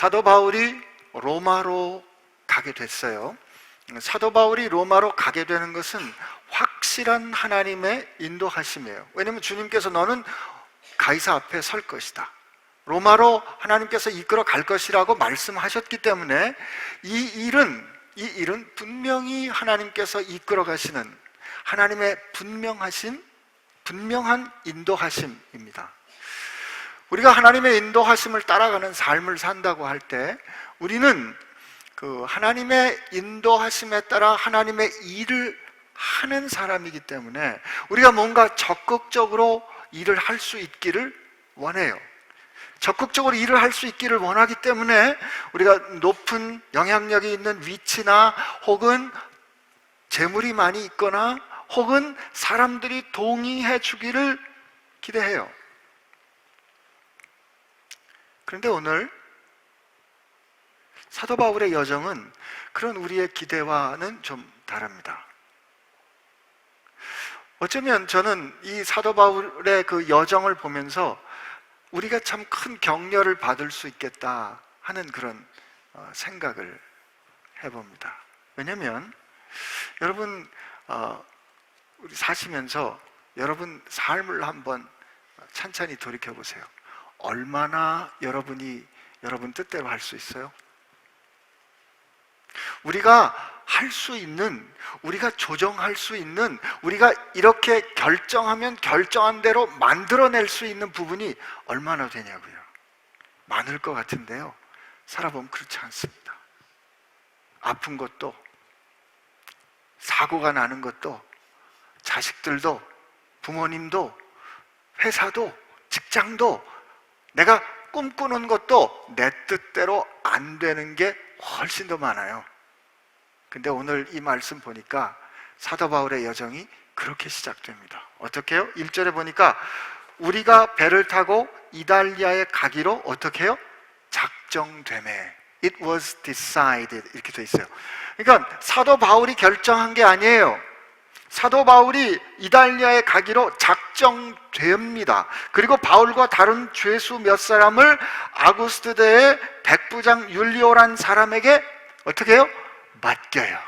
사도 바울이 로마로 가게 됐어요. 사도 바울이 로마로 가게 되는 것은 확실한 하나님의 인도하심이에요. 왜냐하면 주님께서 너는 가이사 앞에 설 것이다, 로마로 하나님께서 이끌어 갈 것이라고 말씀하셨기 때문에 이 일은 분명히 하나님께서 이끌어 가시는 하나님의 분명한 인도하심입니다. 우리가 하나님의 인도하심을 따라가는 삶을 산다고 할 때 우리는 그 하나님의 인도하심에 따라 하나님의 일을 하는 사람이기 때문에 우리가 뭔가 적극적으로 일을 할 수 있기를 원해요. 적극적으로 일을 할 수 있기를 원하기 때문에 우리가 높은 영향력이 있는 위치나 혹은 재물이 많이 있거나 혹은 사람들이 동의해 주기를 기대해요. 그런데 오늘 사도 바울의 여정은 그런 우리의 기대와는 좀 다릅니다. 어쩌면 저는 이 사도 바울의 그 여정을 보면서 우리가 참 큰 격려를 받을 수 있겠다 하는 그런 생각을 해봅니다. 왜냐하면 여러분 우리 사시면서 여러분 삶을 한번 찬찬히 돌이켜보세요. 얼마나 여러분이 여러분 뜻대로 할 수 있어요? 우리가 할 수 있는, 우리가 조정할 수 있는, 우리가 이렇게 결정하면 결정한 대로 만들어낼 수 있는 부분이 얼마나 되냐고요. 많을 것 같은데요, 살아보면 그렇지 않습니다. 아픈 것도, 사고가 나는 것도, 자식들도, 부모님도, 회사도, 직장도, 내가 꿈꾸는 것도 내 뜻대로 안 되는 게 훨씬 더 많아요. 근데 오늘 이 말씀 보니까 사도 바울의 여정이 그렇게 시작됩니다. 어떻게 해요? 1절에 보니까 우리가 배를 타고 이달리아에 가기로 어떻게 해요? 작정되매. It was decided. 이렇게 돼 있어요. 그러니까 사도 바울이 결정한 게 아니에요. 사도 바울이 이달리아에 가기로 작정됩니다. 그리고 바울과 다른 죄수 몇 사람을 아구스트 대의 백부장 율리오란 사람에게 어떻게 해요? 맡겨요.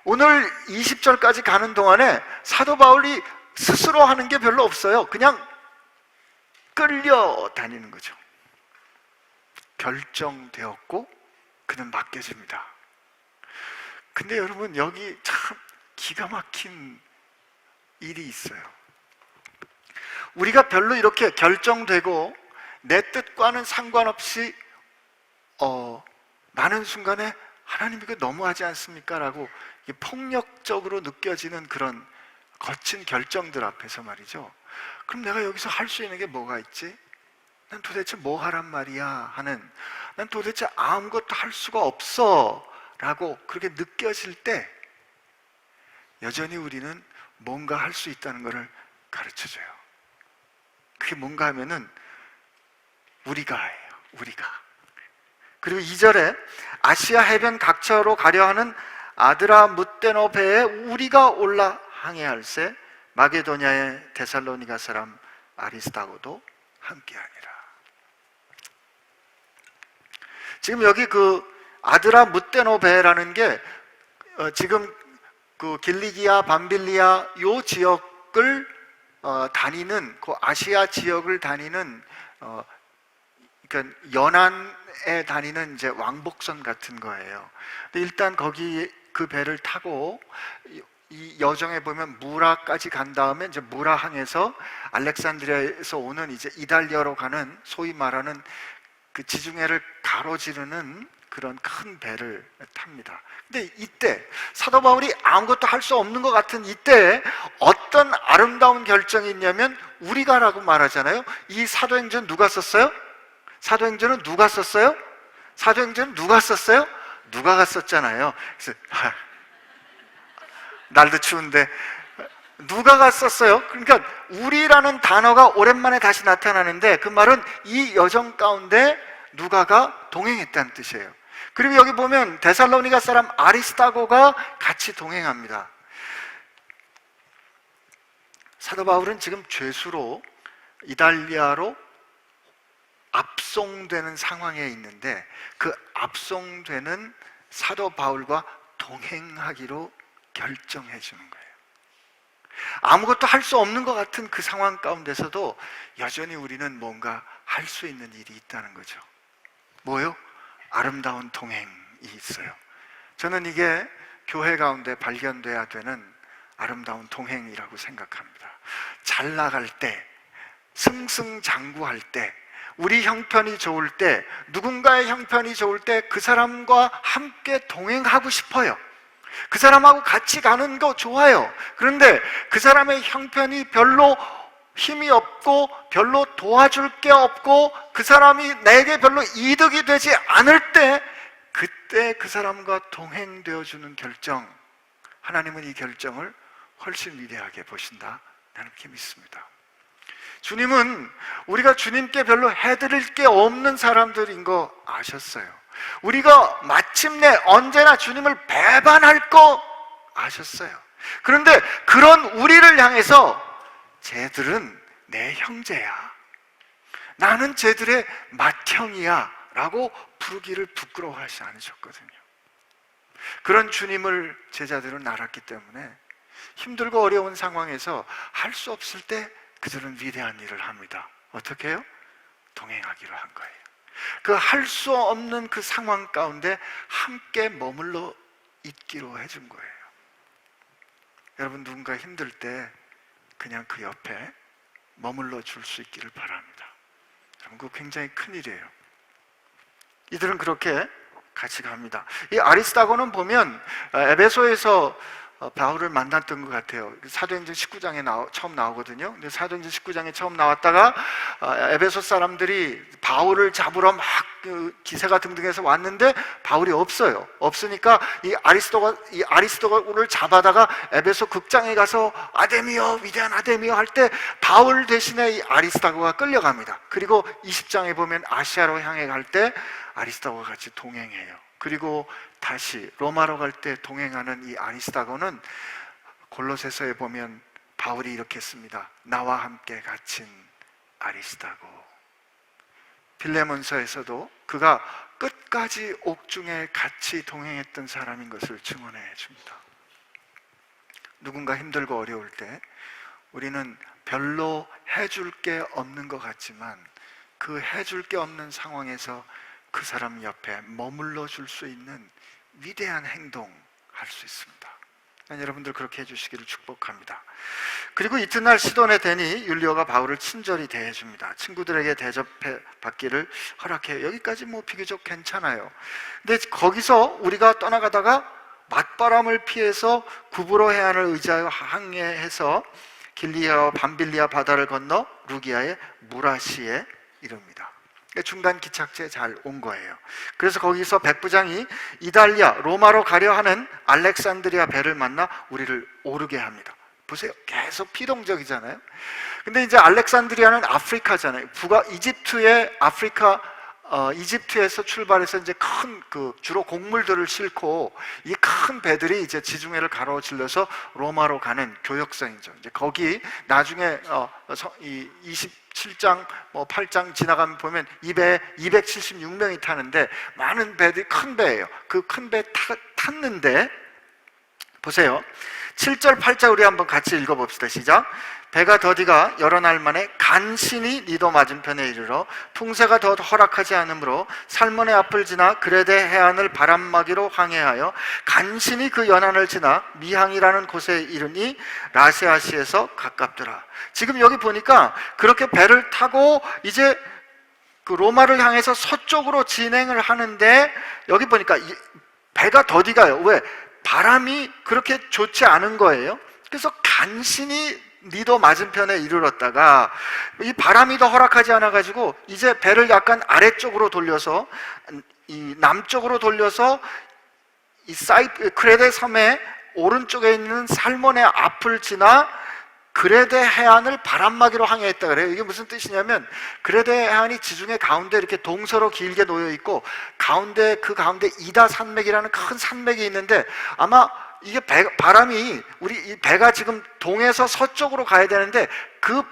오늘 20절까지 가는 동안에 사도 바울이 스스로 하는 게 별로 없어요. 그냥 끌려다니는 거죠. 결정되었고 그는 맡겨집니다. 근데 여러분, 여기 참 기가 막힌 일이 있어요. 우리가 별로 이렇게 결정되고 내 뜻과는 상관없이 나는 순간에 하나님 이거 너무하지 않습니까? 라고 폭력적으로 느껴지는 그런 거친 결정들 앞에서 말이죠. 그럼 내가 여기서 할 수 있는 게 뭐가 있지? 난 도대체 뭐 하란 말이야? 하는, 난 도대체 아무것도 할 수가 없어 라고 그렇게 느껴질 때 여전히 우리는 뭔가 할 수 있다는 것을 가르쳐줘요. 그게 뭔가 하면은 우리가예요. 우리가. 그리고 2절에 아시아 해변 각처로 가려 하는 아드라무떼노 배에 우리가 올라 항해할세 마게도냐의 데살로니가 사람 아리스다고도 함께하니라. 지금 여기 그 아드라무떼노 배라는 게 지금 그 길리기아, 밤빌리아 요 지역을 다니는 그 아시아 지역을 다니는 그러니까 연안에 다니는 이제 왕복선 같은 거예요. 근데 일단 거기 그 배를 타고 이 여정에 보면 무라까지 간 다음에 이제 무라항에서 알렉산드리아에서 오는 이제 이달리아로 가는 소위 말하는 그 지중해를 가로지르는 그런 큰 배를 탑니다. 근데 이때 사도 바울이 아무것도 할 수 없는 것 같은 이때 어떤 아름다운 결정이 있냐면 우리가라고 말하잖아요. 이 사도행전 누가 썼어요? 사도행전은 누가 썼어요? 사도행전은 누가 썼어요? 누가가 썼잖아요. 그래서 날도 추운데 누가가 썼어요. 그러니까 우리라는 단어가 오랜만에 다시 나타나는데 그 말은 이 여정 가운데 누가가 동행했다는 뜻이에요. 그리고 여기 보면 데살로니가 사람 아리스다고가 같이 동행합니다. 사도 바울은 지금 죄수로 이달리아로 압송되는 상황에 있는데 그 압송되는 사도 바울과 동행하기로 결정해 주는 거예요. 아무것도 할 수 없는 것 같은 그 상황 가운데서도 여전히 우리는 뭔가 할 수 있는 일이 있다는 거죠. 뭐요? 아름다운 동행이 있어요. 저는 이게 교회 가운데 발견돼야 되는 아름다운 동행이라고 생각합니다. 잘 나갈 때, 승승장구할 때, 우리 형편이 좋을 때, 누군가의 형편이 좋을 때 그 사람과 함께 동행하고 싶어요. 그 사람하고 같이 가는 거 좋아요. 그런데 그 사람의 형편이 별로 힘이 없고 별로 도와줄 게 없고 그 사람이 내게 별로 이득이 되지 않을 때, 그때 그 사람과 동행되어 주는 결정, 하나님은 이 결정을 훨씬 위대하게 보신다, 나는 그렇게 믿습니다. 주님은 우리가 주님께 별로 해드릴 게 없는 사람들인 거 아셨어요. 우리가 마침내 언제나 주님을 배반할 거 아셨어요. 그런데 그런 우리를 향해서 쟤들은 내 형제야, 나는 쟤들의 맏형이야 라고 부르기를 부끄러워하지 않으셨거든요. 그런 주님을 제자들은 알았기 때문에 힘들고 어려운 상황에서 할 수 없을 때 그들은 위대한 일을 합니다. 어떻게 해요? 동행하기로 한 거예요. 그 할 수 없는 그 상황 가운데 함께 머물러 있기로 해준 거예요. 여러분, 누군가 힘들 때 그냥 그 옆에 머물러 줄 수 있기를 바랍니다. 여러분, 그거 굉장히 큰일이에요. 이들은 그렇게 같이 갑니다. 이 아리스다고는 보면 에베소에서 바울을 만났던 것 같아요. 사도행전 19장에 처음 나오거든요. 근데 사도행전 19장에 처음 나왔다가 에베소 사람들이 바울을 잡으러 막 기세가 등등해서 왔는데 바울이 없어요. 없으니까 이 아리스도를 잡아다가 에베소 극장에 가서 아데미여, 위대한 아데미여 할 때 바울 대신에 이 아리스다고가 끌려갑니다. 그리고 20장에 보면 아시아로 향해 갈 때 아리스다고와 같이 동행해요. 그리고 다시 로마로 갈 때 동행하는 이 아리스다고는 골로새서에 보면 바울이 이렇게 씁니다. 나와 함께 갇힌 아리스다고. 빌레몬서에서도 그가 끝까지 옥중에 같이 동행했던 사람인 것을 증언해 줍니다. 누군가 힘들고 어려울 때 우리는 별로 해줄 게 없는 것 같지만 그 해줄 게 없는 상황에서 그 사람 옆에 머물러 줄 수 있는 위대한 행동 할 수 있습니다. 여러분들 그렇게 해주시기를 축복합니다. 그리고 이튿날 시돈에 되니 율리오가 바울을 친절히 대해줍니다. 친구들에게 대접해 받기를 허락해요. 여기까지 뭐 비교적 괜찮아요. 근데 거기서 우리가 떠나가다가 맞바람을 피해서 구브로 해안을 의지하여 항해해서 길리아와 밤빌리아 바다를 건너 루기아의 무라시에 이릅니다. 중간 기착지에 잘 온 거예요. 그래서 거기서 백부장이 이달리아, 로마로 가려 하는 알렉산드리아 배를 만나 우리를 오르게 합니다. 보세요, 계속 피동적이잖아요. 근데 이제 알렉산드리아는 아프리카잖아요. 이집트의 아프리카, 이집트에서 출발해서 이제 큰 주로 곡물들을 싣고 이 큰 배들이 이제 지중해를 가로질러서 로마로 가는 교역선이죠. 이제 거기 나중에 이 27장, 8장 지나가면 보면 이 배에 276명이 타는데 많은 배들이 큰 배예요. 그 큰 배 탔는데 보세요. 7절, 8절 우리 한번 같이 읽어봅시다. 시작. 배가 더디가 여러 날 만에 간신히 니도 맞은편에 이르러 풍세가 더 허락하지 않으므로 살몬의 앞을 지나 그레데 해안을 바람막이로 항해하여 간신히 그 연안을 지나 미항이라는 곳에 이르니 라세아시에서 가깝더라. 지금 여기 보니까 그렇게 배를 타고 이제 그 로마를 향해서 서쪽으로 진행을 하는데 여기 보니까 배가 더디가요. 왜? 바람이 그렇게 좋지 않은 거예요. 그래서 간신히 니도 맞은편에 이르렀다가 이 바람이 더 허락하지 않아 가지고 이제 배를 약간 아래쪽으로 돌려서 이 남쪽으로 돌려서 이 크레데 섬의 오른쪽에 있는 살몬의 앞을 지나 그레데 해안을 바람막이로 항해했다 그래요. 이게 무슨 뜻이냐면 그레데 해안이 지중해 가운데 이렇게 동서로 길게 놓여 있고 그 가운데 이다 산맥이라는 큰 산맥이 있는데 아마 이게 바람이 우리 이 배가 지금 동에서 서쪽으로 가야 되는데 그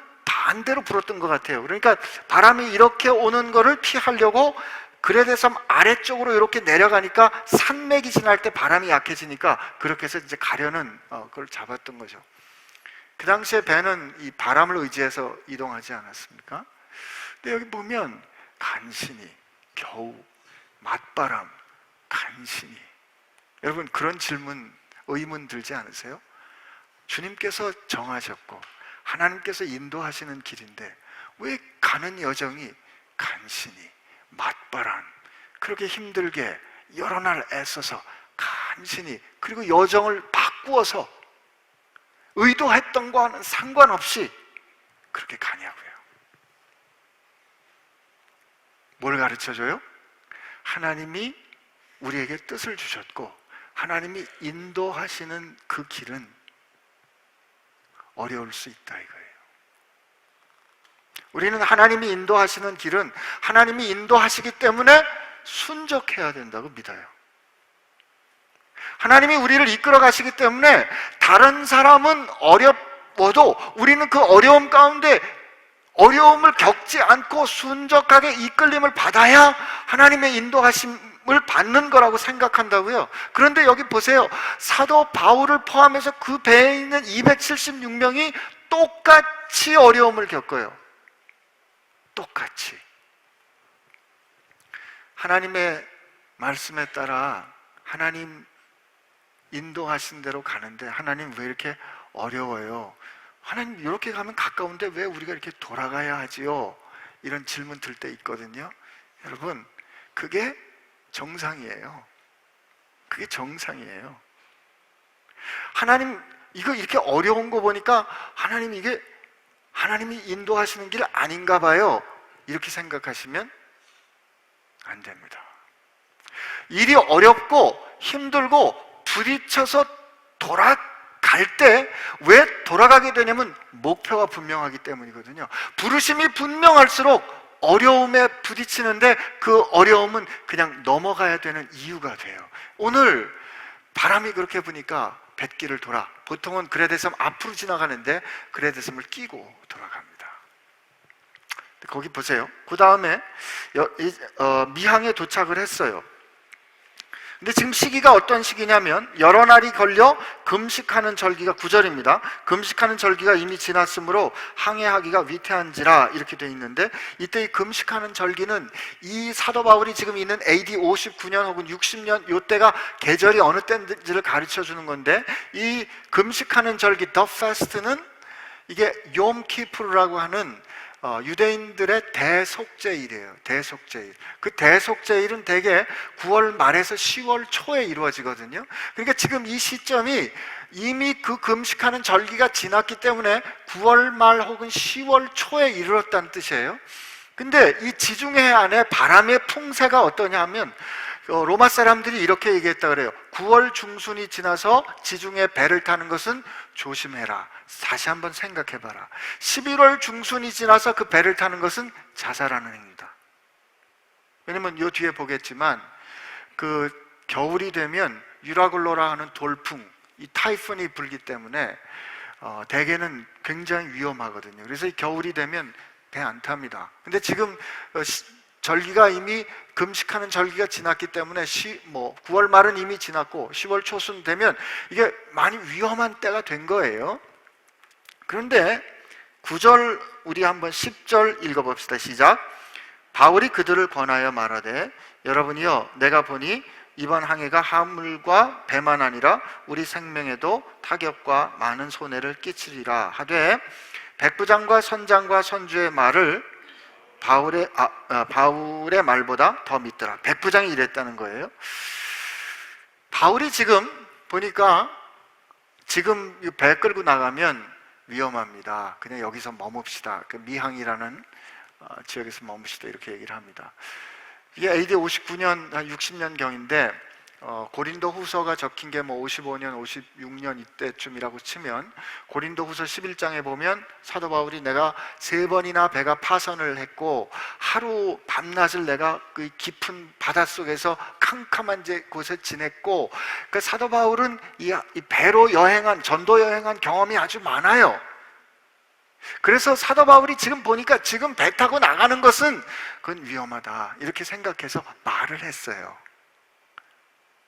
반대로 불었던 것 같아요. 그러니까 바람이 이렇게 오는 거를 피하려고 그레데섬 아래쪽으로 이렇게 내려가니까 산맥이 지날 때 바람이 약해지니까 그렇게 해서 이제 가려는 그걸 잡았던 거죠. 그 당시에 배는 이 바람을 의지해서 이동하지 않았습니까? 근데 여기 보면 간신히, 겨우, 맞바람, 간신히. 여러분 그런 질문, 의문 들지 않으세요? 주님께서 정하셨고 하나님께서 인도하시는 길인데 왜 가는 여정이 간신히, 맞바람, 그렇게 힘들게 여러 날 애써서 간신히, 그리고 여정을 바꾸어서 의도했던 거와는 상관없이 그렇게 가냐고요. 뭘 가르쳐줘요? 하나님이 우리에게 뜻을 주셨고 하나님이 인도하시는 그 길은 어려울 수 있다 이거예요. 우리는 하나님이 인도하시는 길은 하나님이 인도하시기 때문에 순종해야 된다고 믿어요. 하나님이 우리를 이끌어 가시기 때문에 다른 사람은 어려워도 우리는 그 어려움 가운데 어려움을 겪지 않고 순적하게 이끌림을 받아야 하나님의 인도하심을 받는 거라고 생각한다고요. 그런데 여기 보세요. 사도 바울을 포함해서 그 배에 있는 276명이 똑같이 어려움을 겪어요. 똑같이. 하나님의 말씀에 따라 하나님 인도하신 대로 가는데 하나님 왜 이렇게 어려워요? 하나님 이렇게 가면 가까운데 왜 우리가 이렇게 돌아가야 하지요? 이런 질문 들 때 있거든요. 여러분 그게 정상이에요. 그게 정상이에요. 하나님 이거 이렇게 어려운 거 보니까 하나님 이게 하나님이 인도하시는 길 아닌가 봐요. 이렇게 생각하시면 안 됩니다. 일이 어렵고 힘들고 부딪혀서 돌아갈 때 왜 돌아가게 되냐면 목표가 분명하기 때문이거든요. 부르심이 분명할수록 어려움에 부딪히는데 그 어려움은 그냥 넘어가야 되는 이유가 돼요. 오늘 바람이 그렇게 부니까 뱃길을 돌아, 보통은 그레데섬 앞으로 지나가는데 그레데섬을 끼고 돌아갑니다. 거기 보세요. 그 다음에 미항에 도착을 했어요. 근데 지금 시기가 어떤 시기냐면 여러 날이 걸려 금식하는 절기가 9절입니다. 금식하는 절기가 이미 지났으므로 항해하기가 위태한지라 이렇게 돼 있는데, 이때 이 금식하는 절기는 이 사도 바울이 지금 있는 AD 59년 혹은 60년 요때가 계절이 어느 때인지를 가르쳐 주는 건데, 이 금식하는 절기 더 페스트는 이게 욤키푸르라고 하는 유대인들의 대속죄일이에요. 대속죄일. 그 대속죄일은 대개 9월 말에서 10월 초에 이루어지거든요. 그러니까 지금 이 시점이 이미 그 금식하는 절기가 지났기 때문에 9월 말 혹은 10월 초에 이르렀다는 뜻이에요. 근데 이 지중해 안에 바람의 풍세가 어떠냐 하면 로마 사람들이 이렇게 얘기했다 그래요. 9월 중순이 지나서 지중해 배를 타는 것은 조심해라. 다시 한번 생각해봐라. 11월 중순이 지나서 그 배를 타는 것은 자살하는 행위다. 왜냐면 요 뒤에 보겠지만 그 겨울이 되면 유라굴로라 하는 돌풍, 이 타이푼이 불기 때문에 대개는 굉장히 위험하거든요. 그래서 이 겨울이 되면 배 안 탑니다. 근데 지금 절기가 이미 금식하는 절기가 지났기 때문에 9월 말은 이미 지났고 10월 초순 되면 이게 많이 위험한 때가 된 거예요. 그런데 9절 우리 한번 10절 읽어봅시다. 시작. 바울이 그들을 권하여 말하되 여러분이여 내가 보니 이번 항해가 화물과 배만 아니라 우리 생명에도 타격과 많은 손해를 끼치리라 하되 백부장과 선장과 선주의 말을 바울의 말보다 더 믿더라. 백부장이 이랬다는 거예요. 바울이 지금 보니까 지금 배 끌고 나가면 위험합니다. 그냥 여기서 머뭅시다. 그 미항이라는 지역에서 머뭅시다. 이렇게 얘기를 합니다. 이게 AD 59년, 한 60년경인데 고린도 후서가 적힌 게 55년, 56년 이때쯤이라고 치면 고린도 후서 11장에 보면 사도 바울이 내가 3번이나 배가 파선을 했고 하루 밤낮을 내가 그 깊은 바닷속에서 캄캄한 곳에 지냈고, 그 사도 바울은 이 배로 여행한, 전도 여행한 경험이 아주 많아요. 그래서 사도 바울이 지금 보니까 지금 배 타고 나가는 것은 그건 위험하다 이렇게 생각해서 말을 했어요.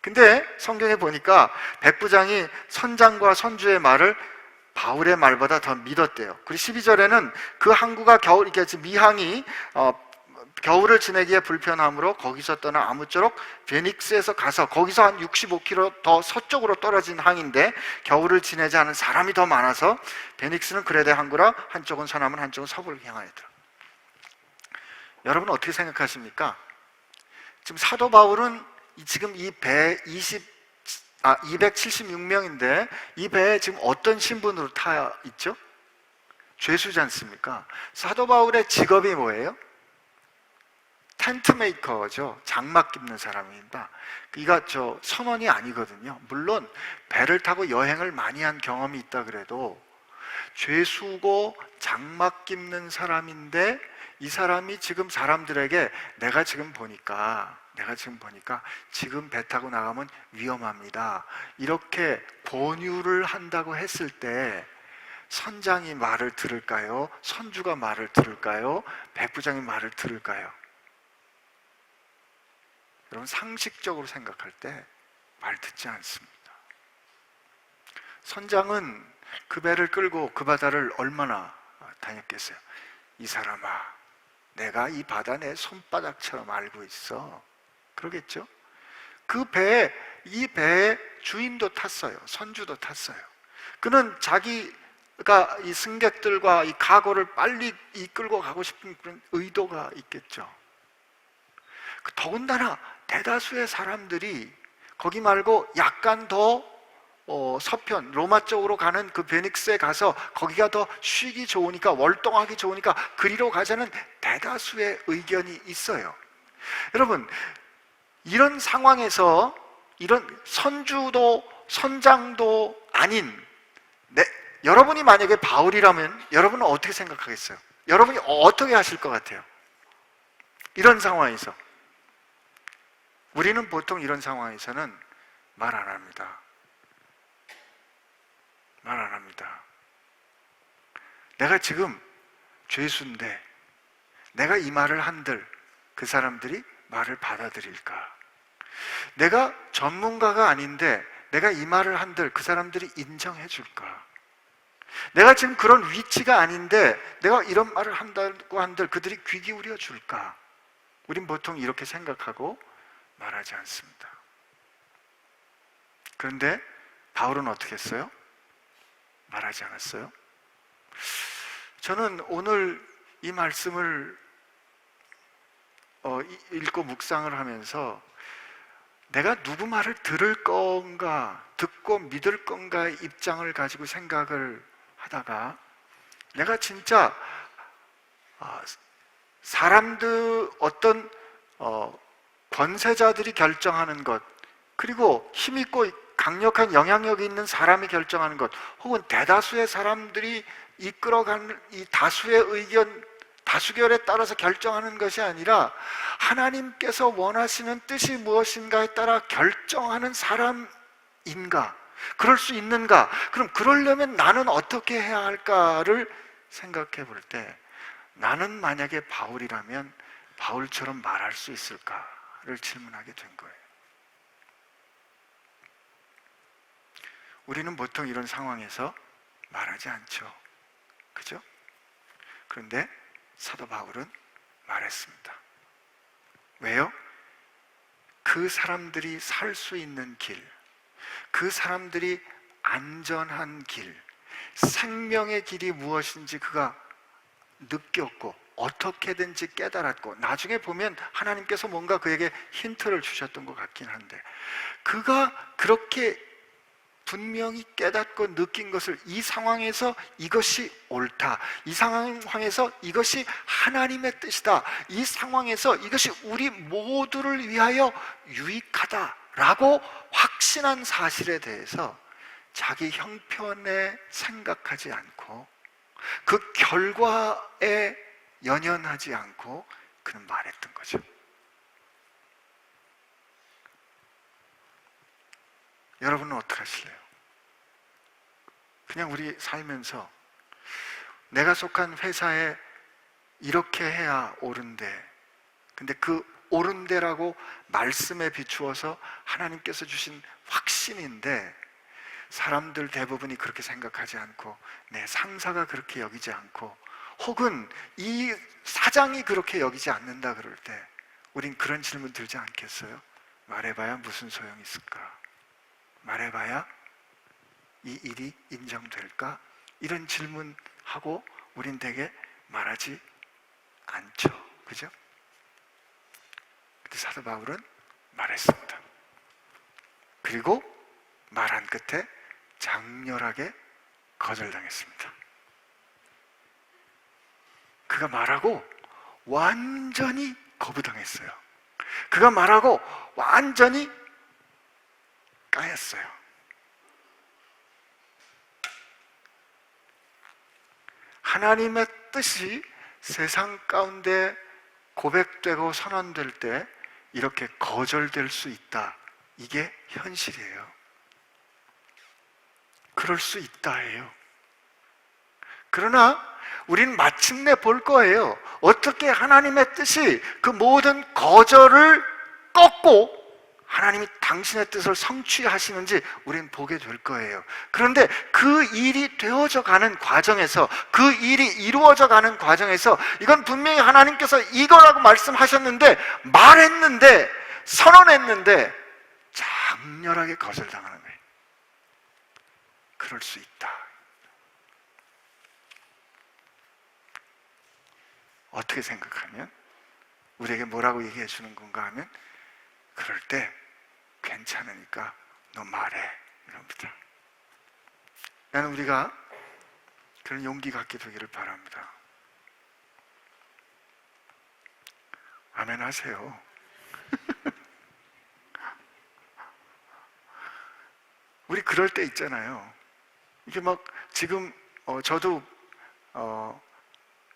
근데 성경에 보니까 백부장이 선장과 선주의 말을 바울의 말보다 더 믿었대요. 그리고 12절에는 그 항구가 겨울, 이게 미항이 겨울을 지내기에 불편하므로 거기서 떠나 아무쪼록 베닉스에서 가서, 거기서 한 65km 더 서쪽으로 떨어진 항인데 겨울을 지내지 않은 사람이 더 많아서 베닉스는 그레데 항구라 한쪽은 서남은 한쪽은 서부를 향하였더라. 여러분 어떻게 생각하십니까? 지금 사도 바울은 지금 이 배 276명인데 이 배에 지금 어떤 신분으로 타 있죠? 죄수지 않습니까? 사도 바울의 직업이 뭐예요? 텐트 메이커죠. 장막 깁는 사람입니다. 이가 선원이 아니거든요. 물론 배를 타고 여행을 많이 한 경험이 있다 그래도 죄수고 장막 깁는 사람인데 이 사람이 지금 사람들에게 내가 지금 보니까 지금 배 타고 나가면 위험합니다 이렇게 권유를 한다고 했을 때 선장이 말을 들을까요? 선주가 말을 들을까요? 백부장이 말을 들을까요? 여러분 상식적으로 생각할 때 말 듣지 않습니다. 선장은 그 배를 끌고 그 바다를 얼마나 다녔겠어요? 이 사람아, 내가 이 바다 내 손바닥처럼 알고 있어. 그러겠죠? 이 배에 주인도 탔어요. 선주도 탔어요. 그는 자기가 이 승객들과 이 가고를 빨리 이끌고 가고 싶은 그런 의도가 있겠죠. 더군다나 대다수의 사람들이 거기 말고 약간 더 서편 로마 쪽으로 가는 그 베닉스에 가서 거기가 더 쉬기 좋으니까, 월동하기 좋으니까 그리로 가자는 대다수의 의견이 있어요. 여러분, 이런 상황에서 이런 선주도 선장도 아닌 여러분이 만약에 바울이라면 여러분은 어떻게 생각하겠어요? 여러분이 어떻게 하실 것 같아요? 이런 상황에서 우리는 보통 이런 상황에서는 말 안 합니다. 말 안 합니다. 내가 지금 죄수인데 내가 이 말을 한들 그 사람들이 말을 받아들일까? 내가 전문가가 아닌데 내가 이 말을 한들 그 사람들이 인정해 줄까? 내가 지금 그런 위치가 아닌데 내가 이런 말을 한다고 한들 그들이 귀 기울여 줄까? 우린 보통 이렇게 생각하고 말하지 않습니다. 그런데 바울은 어떻게 했어요? 말하지 않았어요? 저는 오늘 이 말씀을 읽고 묵상을 하면서 내가 누구 말을 들을 건가, 듣고 믿을 건가의 입장을 가지고 생각을 하다가 내가 진짜 사람들 어떤 권세자들이 결정하는 것, 그리고 힘있고 강력한 영향력이 있는 사람이 결정하는 것, 혹은 대다수의 사람들이 이끌어가는 이 다수의 의견, 다수결에 따라서 결정하는 것이 아니라 하나님께서 원하시는 뜻이 무엇인가에 따라 결정하는 사람인가? 그럴 수 있는가? 그럼 그러려면 나는 어떻게 해야 할까를 생각해 볼 때 나는 만약에 바울이라면 바울처럼 말할 수 있을까를 질문하게 된 거예요. 우리는 보통 이런 상황에서 말하지 않죠. 그죠? 그런데 사도 바울은 말했습니다. 왜요? 그 사람들이 살 수 있는 길, 그 사람들이 안전한 길, 생명의 길이 무엇인지 그가 느꼈고 어떻게든지 깨달았고, 나중에 보면 하나님께서 뭔가 그에게 힌트를 주셨던 것 같긴 한데, 그가 그렇게 분명히 깨닫고 느낀 것을 이 상황에서 이것이 옳다, 이 상황에서 이것이 하나님의 뜻이다, 이 상황에서 이것이 우리 모두를 위하여 유익하다라고 확신한 사실에 대해서 자기 형편에 생각하지 않고 그 결과에 연연하지 않고 그는 말했던 거죠. 여러분은 어떻게 하실래요? 그냥 우리 살면서 내가 속한 회사에 이렇게 해야 옳은데, 근데 그 옳은데라고 말씀에 비추어서 하나님께서 주신 확신인데 사람들 대부분이 그렇게 생각하지 않고, 내 상사가 그렇게 여기지 않고, 혹은 이 사장이 그렇게 여기지 않는다 그럴 때 우린 그런 질문 들지 않겠어요? 말해봐야 무슨 소용이 있을까? 말해봐야 이 일이 인정될까? 이런 질문하고 우린 되게 말하지 않죠. 그죠? 근데 사도 바울은 말했습니다. 그리고 말한 끝에 장렬하게 거절당했습니다. 그가 말하고 완전히 거부당했어요. 그가 말하고 완전히 까였어요. 하나님의 뜻이 세상 가운데 고백되고 선언될 때 이렇게 거절될 수 있다. 이게 현실이에요. 그럴 수 있다예요. 그러나 우린 마침내 볼 거예요. 어떻게 하나님의 뜻이 그 모든 거절을 꺾고 하나님이 당신의 뜻을 성취하시는지 우린 보게 될 거예요. 그런데 그 일이 되어져 가는 과정에서, 그 일이 이루어져 가는 과정에서 이건 분명히 하나님께서 이거라고 말씀하셨는데, 말했는데, 선언했는데 장렬하게 거절당하는 거예요. 그럴 수 있다. 어떻게 생각하면? 우리에게 뭐라고 얘기해 주는 건가 하면, 그럴 때 괜찮으니까 너 말해, 이럽니다. 나는 우리가 그런 용기 갖게 되기를 바랍니다. 아멘 하세요. 우리 그럴 때 있잖아요. 이게 막 지금 저도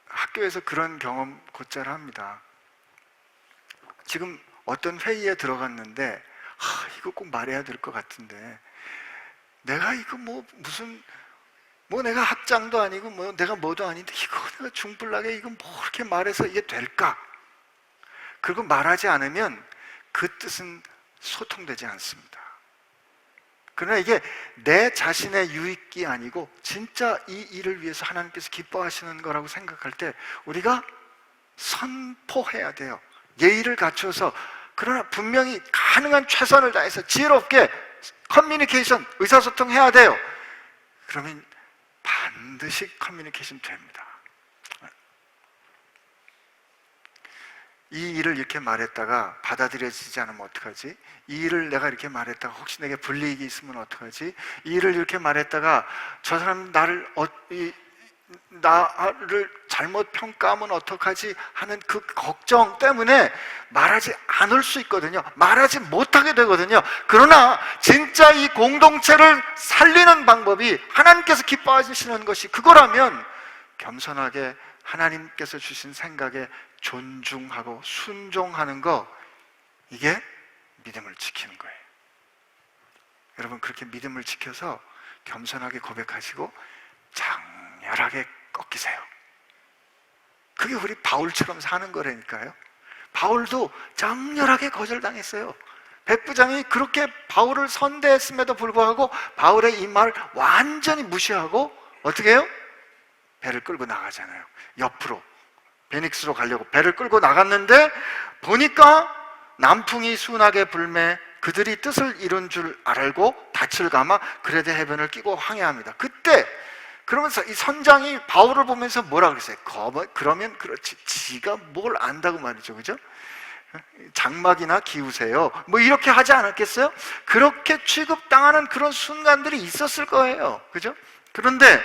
학교에서 그런 경험 곧잘 합니다. 지금 어떤 회의에 들어갔는데 이거 꼭 말해야 될 것 같은데, 내가 이거 무슨 내가 학장도 아니고 내가 뭐도 아닌데 이거 내가 중불나게 이거 이렇게 말해서 이게 될까? 그리고 말하지 않으면 그 뜻은 소통되지 않습니다. 그러나 이게 내 자신의 유익이 아니고 진짜 이 일을 위해서 하나님께서 기뻐하시는 거라고 생각할 때 우리가 선포해야 돼요. 예의를 갖춰서. 그러나 분명히 가능한 최선을 다해서 지혜롭게 커뮤니케이션, 의사소통해야 돼요. 그러면 반드시 커뮤니케이션 됩니다. 이 일을 이렇게 말했다가 받아들여지지 않으면 어떡하지? 이 일을 내가 이렇게 말했다가 혹시 내게 불이익이 있으면 어떡하지? 이 일을 이렇게 말했다가 저 사람 나를 잘못 평가하면 어떡하지? 하는 그 걱정 때문에 말하지 않을 수 있거든요. 말하지 못하게 되거든요. 그러나 진짜 이 공동체를 살리는 방법이 하나님께서 기뻐하시는 것이 그거라면 겸손하게 하나님께서 주신 생각에 존중하고 순종하는 거, 이게 믿음을 지키는 거예요. 여러분, 그렇게 믿음을 지켜서 겸손하게 고백하시고 장렬하게 꺾이세요. 그게 우리 바울처럼 사는 거라니까요. 바울도 장렬하게 거절당했어요. 백부장이 그렇게 바울을 선대했음에도 불구하고 바울의 이 말 완전히 무시하고 어떻게 해요? 배를 끌고 나가잖아요. 옆으로 베닉스로 가려고 배를 끌고 나갔는데 보니까 남풍이 순하게 불매 그들이 뜻을 이룬 줄 알고 닻을 감아 그레데 해변을 끼고 항해합니다. 그때 그러면서 이 선장이 바울을 보면서 뭐라 그랬어요? 그러면 그렇지, 지가 뭘 안다고 말이죠, 그죠? 장막이나 기우세요, 이렇게 하지 않았겠어요? 그렇게 취급당하는 그런 순간들이 있었을 거예요, 그죠? 그런데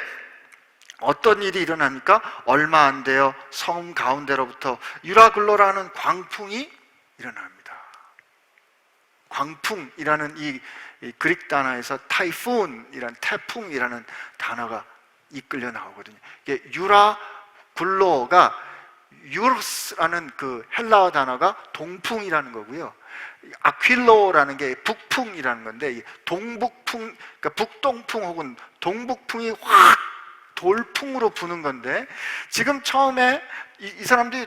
어떤 일이 일어납니까? 얼마 안 돼요. 섬 가운데로부터 유라글로라는 광풍이 일어납니다. 광풍이라는 이 그릭 단어에서 타이푼이라는 태풍이라는 단어가 이끌려 나오거든요. 이게 유라글로가 유로스라는 그 헬라어 단어가 동풍이라는 거고요. 아퀼로라는 게 북풍이라는 건데, 동북풍, 그러니까 북동풍 혹은 동북풍이 확 돌풍으로 부는 건데, 지금 처음에 이 사람들이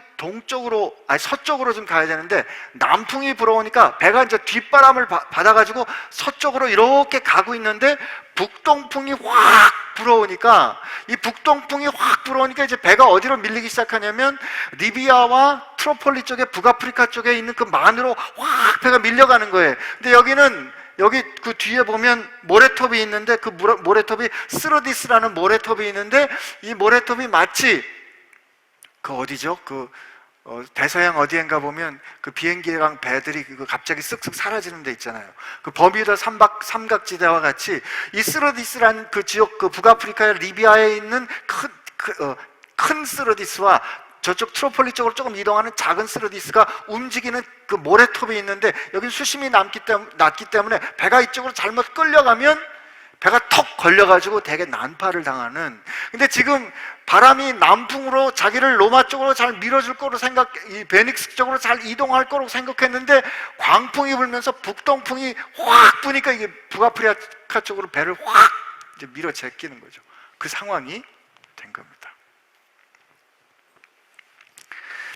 서쪽으로 좀 가야 되는데 남풍이 불어오니까 배가 이제 뒷바람을 받아가지고 서쪽으로 이렇게 가고 있는데, 북동풍이 확 불어오니까 이제 배가 어디로 밀리기 시작하냐면 리비아와 트로폴리 쪽에, 북아프리카 쪽에 있는 그 만으로 확 배가 밀려가는 거예요. 근데 여기 그 뒤에 보면 모래톱이 있는데, 그 모래톱이 스르디스라는 모래톱이 있는데, 이 모래톱이 마치 그 어디죠? 대서양 어디엔가 보면 그 비행기랑 배들이 갑자기 쓱쓱 사라지는 데 있잖아요. 그 버뮤다 삼각지대와 같이 이 스르디스라는 그 지역, 그 북아프리카의 리비아에 있는 큰 스르디스와 저쪽 트로폴리 쪽으로 조금 이동하는 작은 스르디스가 움직이는 그 모래톱이 있는데, 여기 수심이 낮기 때문에 배가 이쪽으로 잘못 끌려가면 배가 턱 걸려가지고 되게 난파를 당하는. 근데 지금 바람이 남풍으로 자기를 로마 쪽으로 잘 밀어줄 거로 이 베닉스 쪽으로 잘 이동할 거로 생각했는데, 광풍이 불면서 북동풍이 확 부니까 이게 북아프리카 쪽으로 배를 확 이제 밀어 제끼는 거죠. 그 상황이 된 겁니다.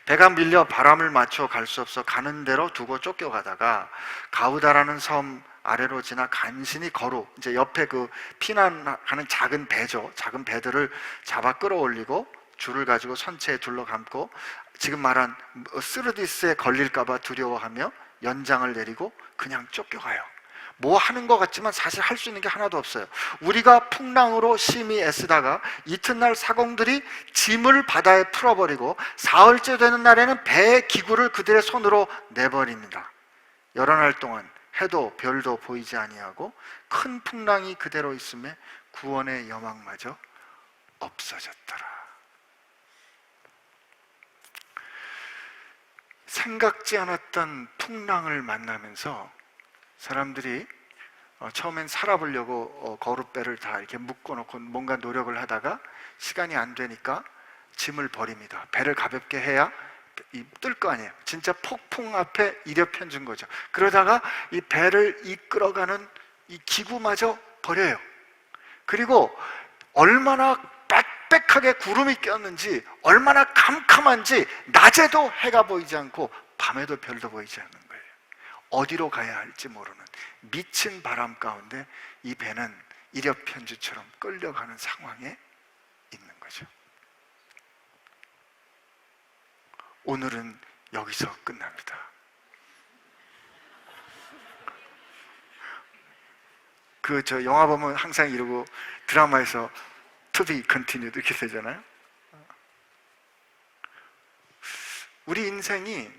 배가 밀려 바람을 맞춰 갈 수 없어 가는 대로 두고 쫓겨가다가 가우다라는 섬 아래로 지나 간신히 이제 옆에 그 피난하는 작은 배죠. 작은 배들을 잡아 끌어올리고 줄을 가지고 선체에 둘러감고, 지금 말한 스르디스에 걸릴까봐 두려워하며 연장을 내리고 그냥 쫓겨가요. 뭐 하는 것 같지만 사실 할 수 있는 게 하나도 없어요. 우리가 풍랑으로 심히 애쓰다가 이튿날 사공들이 짐을 바다에 풀어버리고 사흘째 되는 날에는 배의 기구를 그들의 손으로 내버립니다. 여러 날 동안 해도 별도 보이지 아니하고 큰 풍랑이 그대로 있음에 구원의 여망마저 없어졌더라. 생각지 않았던 풍랑을 만나면서 사람들이 처음엔 살아보려고 거룻배를 다 이렇게 묶어놓고 뭔가 노력을 하다가 시간이 안 되니까 짐을 버립니다. 배를 가볍게 해야 뜰 거 아니에요. 진짜 폭풍 앞에 이력 편준 거죠. 그러다가 이 배를 이끌어가는 이 기구마저 버려요. 그리고 얼마나 빽빽하게 구름이 꼈는지, 얼마나 캄캄한지 낮에도 해가 보이지 않고 밤에도 별도 보이지 않는 거예요. 어디로 가야 할지 모르는 미친 바람 가운데 이 배는 이력 편주처럼 끌려가는 상황에 있는 거죠. 오늘은 여기서 끝납니다. 저 영화 보면 항상 이러고 드라마에서 to be continued 이렇게 되잖아요. 우리 인생이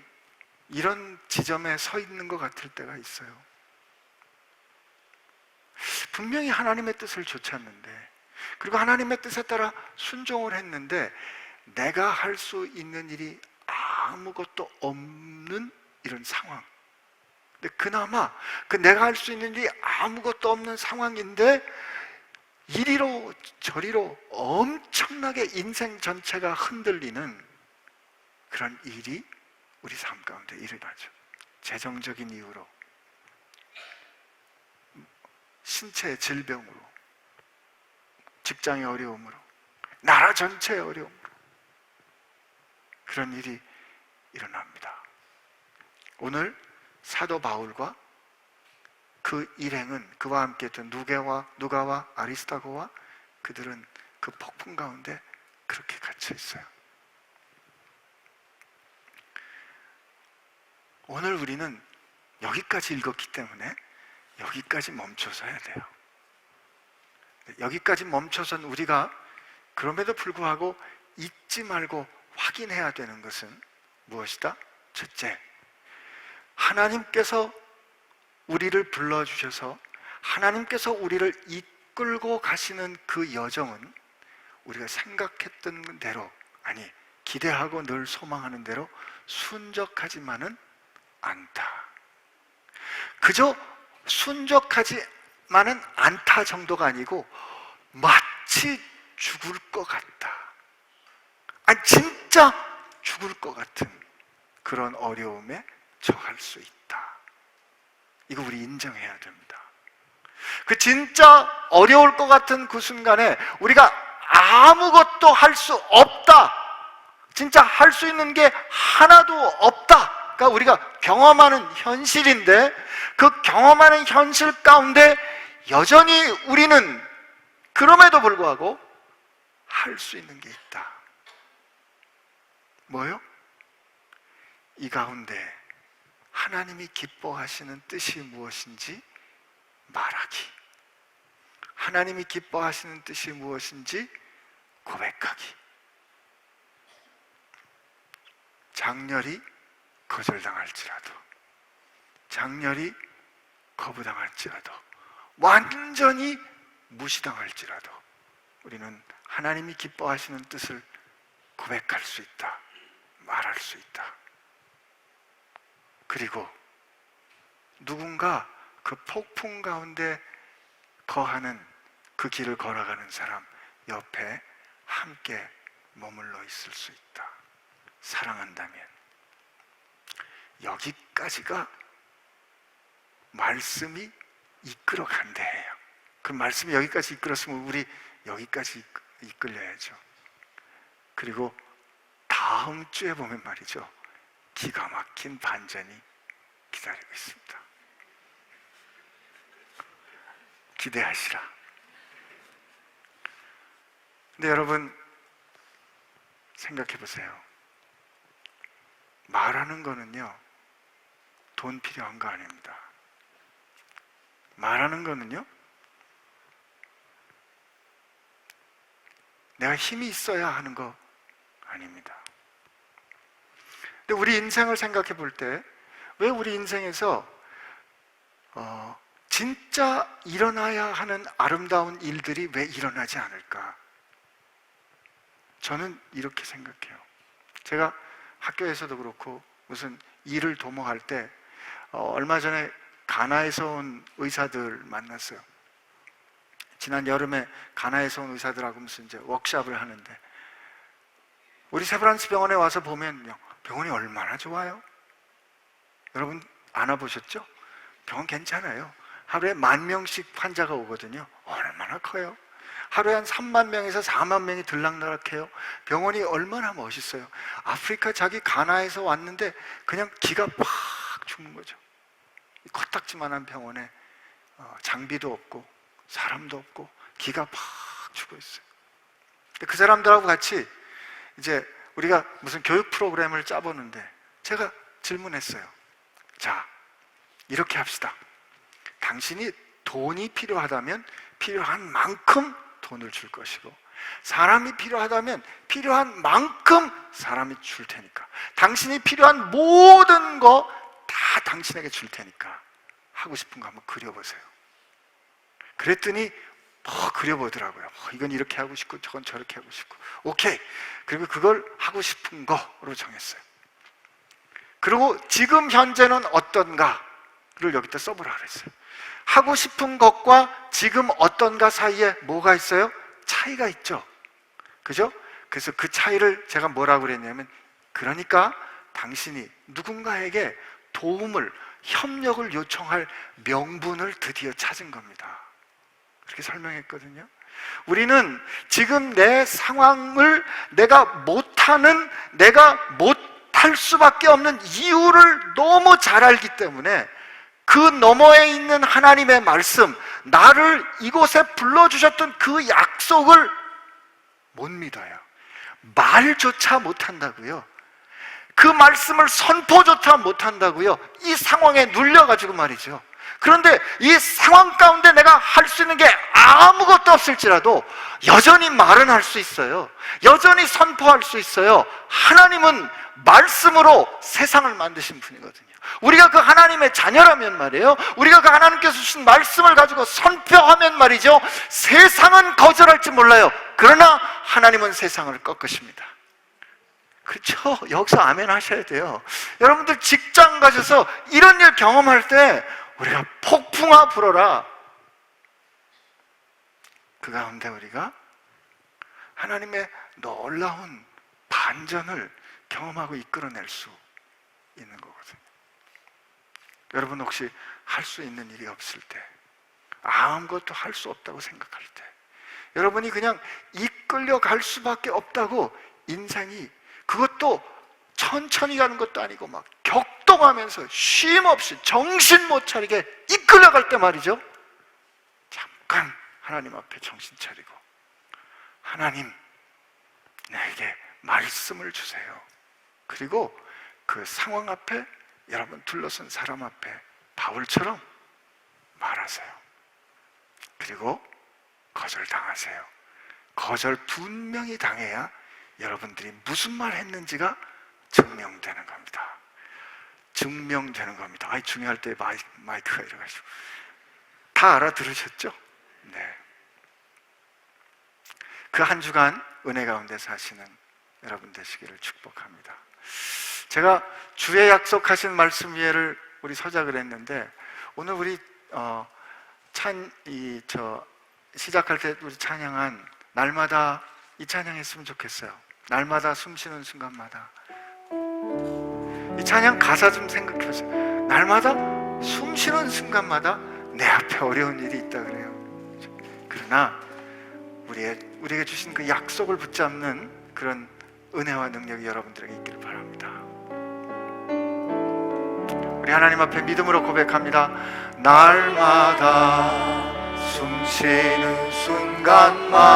이런 지점에 서 있는 것 같을 때가 있어요. 분명히 하나님의 뜻을 좇았는데, 그리고 하나님의 뜻에 따라 순종을 했는데, 내가 할 수 있는 일이 아무것도 없는 이런 상황. 근데 그나마 내가 할 수 있는 일이 아무것도 없는 상황인데, 이리로 저리로 엄청나게 인생 전체가 흔들리는 그런 일이 우리 삶 가운데 일어나죠. 재정적인 이유로, 신체의 질병으로, 직장의 어려움으로, 나라 전체의 어려움으로 그런 일이 일어납니다. 오늘 사도 바울과 그 일행은, 그와 함께 했던 누가와 아리스타고와 그들은 그 폭풍 가운데 그렇게 갇혀 있어요. 오늘 우리는 여기까지 읽었기 때문에 여기까지 멈춰서 해야 돼요. 여기까지 멈춰선 우리가 그럼에도 불구하고 잊지 말고 확인해야 되는 것은 무엇이다? 첫째, 하나님께서 우리를 불러주셔서 하나님께서 우리를 이끌고 가시는 그 여정은 우리가 생각했던 대로, 아니 기대하고 늘 소망하는 대로 순적하지만은 않다. 그저 순적하지만은 않다 정도가 아니고 마치 죽을 것 같다, 아니 진짜 죽을 것 같은 그런 어려움에 처할 수 있다. 이거 우리 인정해야 됩니다. 그 진짜 어려울 것 같은 그 순간에 우리가 아무것도 할 수 없다, 진짜 할 수 있는 게 하나도 없다, 가 우리가 경험하는 현실인데, 그 경험하는 현실 가운데 여전히 우리는 그럼에도 불구하고 할 수 있는 게 있다. 뭐요? 이 가운데 하나님이 기뻐하시는 뜻이 무엇인지 말하기, 하나님이 기뻐하시는 뜻이 무엇인지 고백하기. 장렬히 거절당할지라도, 장렬히 거부당할지라도, 완전히 무시당할지라도 우리는 하나님이 기뻐하시는 뜻을 고백할 수 있다, 말할 수 있다. 그리고 누군가 그 폭풍 가운데 거하는, 그 길을 걸어가는 사람 옆에 함께 머물러 있을 수 있다. 사랑한다면. 여기까지가 말씀이 이끌어간대요. 그 말씀이 여기까지 이끌었으면 우리 여기까지 이끌려야죠. 그리고 다음 주에 보면 말이죠, 기가 막힌 반전이 기다리고 있습니다. 기대하시라. 근데 여러분 생각해 보세요. 말하는 거는요, 돈 필요한 거 아닙니다. 말하는 거는요, 내가 힘이 있어야 하는 거 아닙니다. 근데 우리 인생을 생각해 볼 때, 왜 우리 인생에서 진짜 일어나야 하는 아름다운 일들이 왜 일어나지 않을까? 저는 이렇게 생각해요. 제가 학교에서도 그렇고 무슨 일을 도모할 때 얼마 전에 가나에서 온 의사들 만났어요. 지난 여름에 가나에서 온 의사들하고 무슨 이제 워크숍을 하는데, 우리 세브란스 병원에 와서 보면요, 병원이 얼마나 좋아요. 여러분 안 와보셨죠? 병원 괜찮아요. 하루에 10,000명씩 환자가 오거든요. 얼마나 커요. 하루에 한 3만 명에서 4만 명이 들락날락해요. 병원이 얼마나 멋있어요. 아프리카 자기 가나에서 왔는데 그냥 기가 팍 죽는 거죠. 코딱지만한 병원에 장비도 없고 사람도 없고 기가 팍 죽어 있어요. 그 사람들하고 같이 이제 우리가 무슨 교육 프로그램을 짜보는데 제가 질문했어요. 자, 이렇게 합시다. 당신이 돈이 필요하다면 필요한 만큼 돈을 줄 것이고, 사람이 필요하다면 필요한 만큼 사람이 줄 테니까, 당신이 필요한 모든 거 다 당신에게 줄 테니까 하고 싶은 거 한번 그려보세요. 그랬더니 그려보더라고요. 이건 이렇게 하고 싶고 저건 저렇게 하고 싶고. 오케이. 그리고 그걸 하고 싶은 거로 정했어요. 그리고 지금 현재는 어떤가를 여기다 써보라 그랬어요. 하고 싶은 것과 지금 어떤가 사이에 뭐가 있어요? 차이가 있죠. 그죠? 그래서 그 차이를 제가 뭐라고 그랬냐면, 그러니까 당신이 누군가에게 도움을, 협력을 요청할 명분을 드디어 찾은 겁니다. 그렇게 설명했거든요. 우리는 지금 내 상황을 내가 못하는, 내가 못할 수밖에 없는 이유를 너무 잘 알기 때문에 그 너머에 있는 하나님의 말씀, 나를 이곳에 불러주셨던 그 약속을 못 믿어요. 말조차 못한다고요. 그 말씀을 선포조차 못한다고요. 이 상황에 눌려가지고 말이죠. 그런데 이 상황 가운데 내가 할 수 있는 게 아무것도 없을지라도 여전히 말은 할 수 있어요. 여전히 선포할 수 있어요. 하나님은 말씀으로 세상을 만드신 분이거든요. 우리가 그 하나님의 자녀라면 말이에요, 우리가 그 하나님께서 주신 말씀을 가지고 선포하면 말이죠, 세상은 거절할지 몰라요. 그러나 하나님은 세상을 꺾으십니다. 그렇죠? 여기서 아멘 하셔야 돼요. 여러분들 직장 가셔서 이런 일 경험할 때 우리가 폭풍아 불어라. 그 가운데 우리가 하나님의 놀라운 반전을 경험하고 이끌어낼 수 있는 거거든요. 여러분 혹시 할 수 있는 일이 없을 때, 아무것도 할 수 없다고 생각할 때, 여러분이 그냥 이 이끌려갈 수밖에 없다고. 인생이 그것도 천천히 가는 것도 아니고 막 격동하면서 쉼 없이 정신 못 차리게 이끌려갈 때 말이죠, 잠깐 하나님 앞에 정신 차리고, 하나님 나에게 말씀을 주세요. 그리고 그 상황 앞에, 여러분 둘러선 사람 앞에 바울처럼 말하세요. 그리고 거절당하세요. 거절 분명히 당해야 여러분들이 무슨 말 했는지가 증명되는 겁니다. 증명되는 겁니다. 아이, 중요할 때 마이크가 이래가지고. 다 알아들으셨죠? 네. 그 한 주간 은혜 가운데 사시는 여러분 되시기를 축복합니다. 제가 주의 약속하신 말씀 위에를 우리 서작을 했는데, 오늘 우리 시작할 때 우리 찬양한 날마다 이 찬양했으면 좋겠어요. 날마다 숨쉬는 순간마다. 이 찬양 가사 좀 생각해 보세요. 날마다 숨쉬는 순간마다 내 앞에 어려운 일이 있다 그래요. 그러나 우리에게 주신 그 약속을 붙잡는 그런 은혜와 능력이 여러분들에게 있기를 바랍니다. 우리 하나님 앞에 믿음으로 고백합니다. 날마다 숨쉬는 순간마다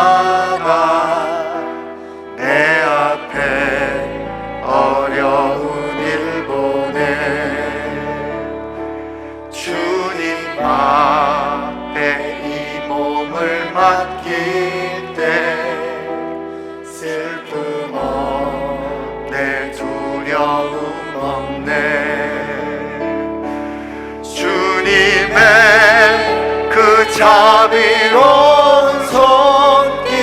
내 앞에 어려운 일 보내 주님 앞에 이 몸을 맡길 때 슬픔 없네, 두려움 없네. 주님의 그 자비로운 손길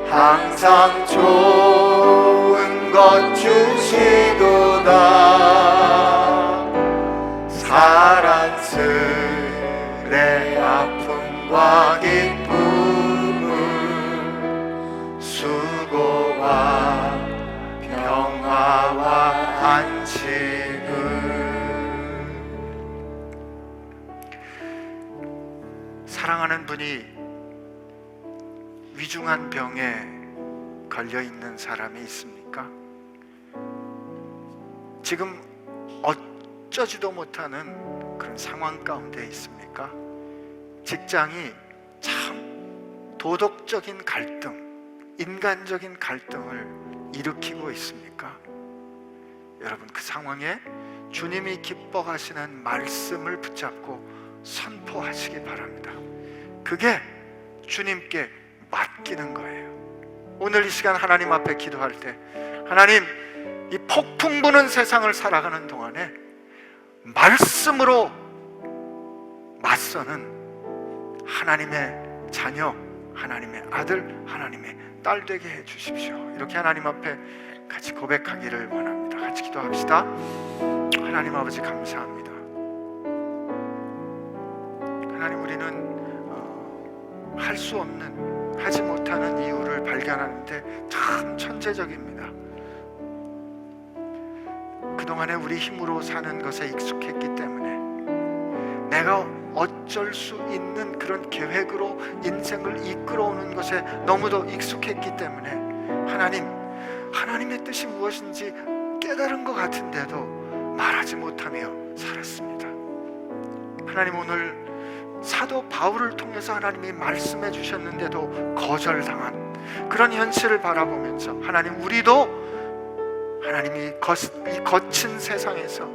항상 좋은 것 주시도다. 사랑스레 아픔과 기쁨을, 수고와 평화와 안식을. 사랑하는 분이 위중한 병에 걸려있는 사람이 있습니까? 지금 어쩌지도 못하는 그런 상황 가운데 있습니까? 직장이 참 도덕적인 갈등, 인간적인 갈등을 일으키고 있습니까? 여러분, 그 상황에 주님이 기뻐하시는 말씀을 붙잡고 선포하시기 바랍니다. 그게 주님께 맡기는 거예요. 오늘 이 시간 하나님 앞에 기도할 때, 하나님, 이 폭풍 부는 세상을 살아가는 동안에 말씀으로 맞서는 하나님의 자녀, 하나님의 아들, 하나님의 딸 되게 해 주십시오. 이렇게 하나님 앞에 같이 고백하기를 원합니다. 같이 기도합시다. 하나님 아버지, 감사합니다. 하나님, 우리는 할 수 없는, 하지 못하는 이유를 발견하는데 참 천재적입니다. 그동안에 우리 힘으로 사는 것에 익숙했기 때문에, 내가 어쩔 수 있는 그런 계획으로 인생을 이끌어오는 것에 너무도 익숙했기 때문에 하나님의 뜻이 무엇인지 깨달은 것 같은데도 말하지 못하며 살았습니다. 하나님, 오늘 사도 바울을 통해서 하나님이 말씀해 주셨는데도 거절당한 그런 현실을 바라보면서, 하나님, 우리도 하나님이 이 거친 세상에서,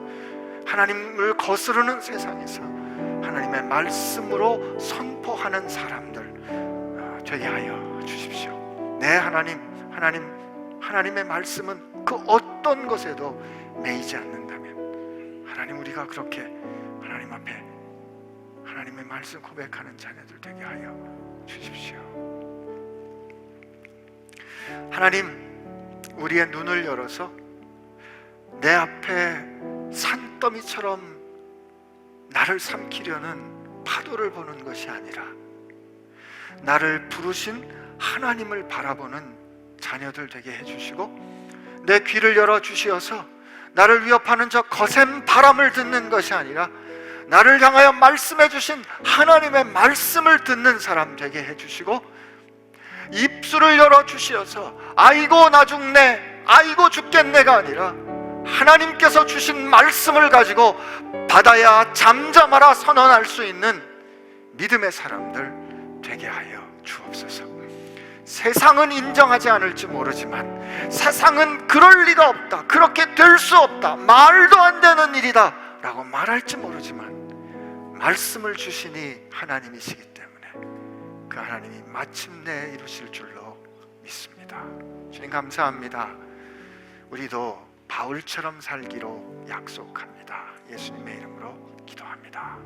하나님을 거스르는 세상에서 하나님의 말씀으로 선포하는 사람들 되게 하여 주십시오. 네, 하나님의 말씀은 그 어떤 것에도 매이지 않는다면, 하나님, 우리가 그렇게 하나님 앞에 하나님의 말씀 고백하는 자녀들 되게 하여 주십시오. 하나님, 우리의 눈을 열어서 내 앞에 산더미처럼 나를 삼키려는 파도를 보는 것이 아니라 나를 부르신 하나님을 바라보는 자녀들 되게 해주시고, 내 귀를 열어 주시어서 나를 위협하는 저 거센 바람을 듣는 것이 아니라 나를 향하여 말씀해 주신 하나님의 말씀을 듣는 사람 되게 해주시고, 입술을 열어 주시어서 아이고 나 죽네, 아이고 죽겠네가 아니라 하나님께서 주신 말씀을 가지고 받아야 잠잠하라 선언할 수 있는 믿음의 사람들 되게 하여 주옵소서. 세상은 인정하지 않을지 모르지만, 세상은 그럴 리가 없다, 그렇게 될 수 없다, 말도 안 되는 일이다 라고 말할지 모르지만 말씀을 주시니 하나님이시기 때문에 그 하나님이 마침내 이루실 줄로 믿습니다. 주님 감사합니다. 우리도 바울처럼 살기로 약속합니다. 예수님의 이름으로 기도합니다.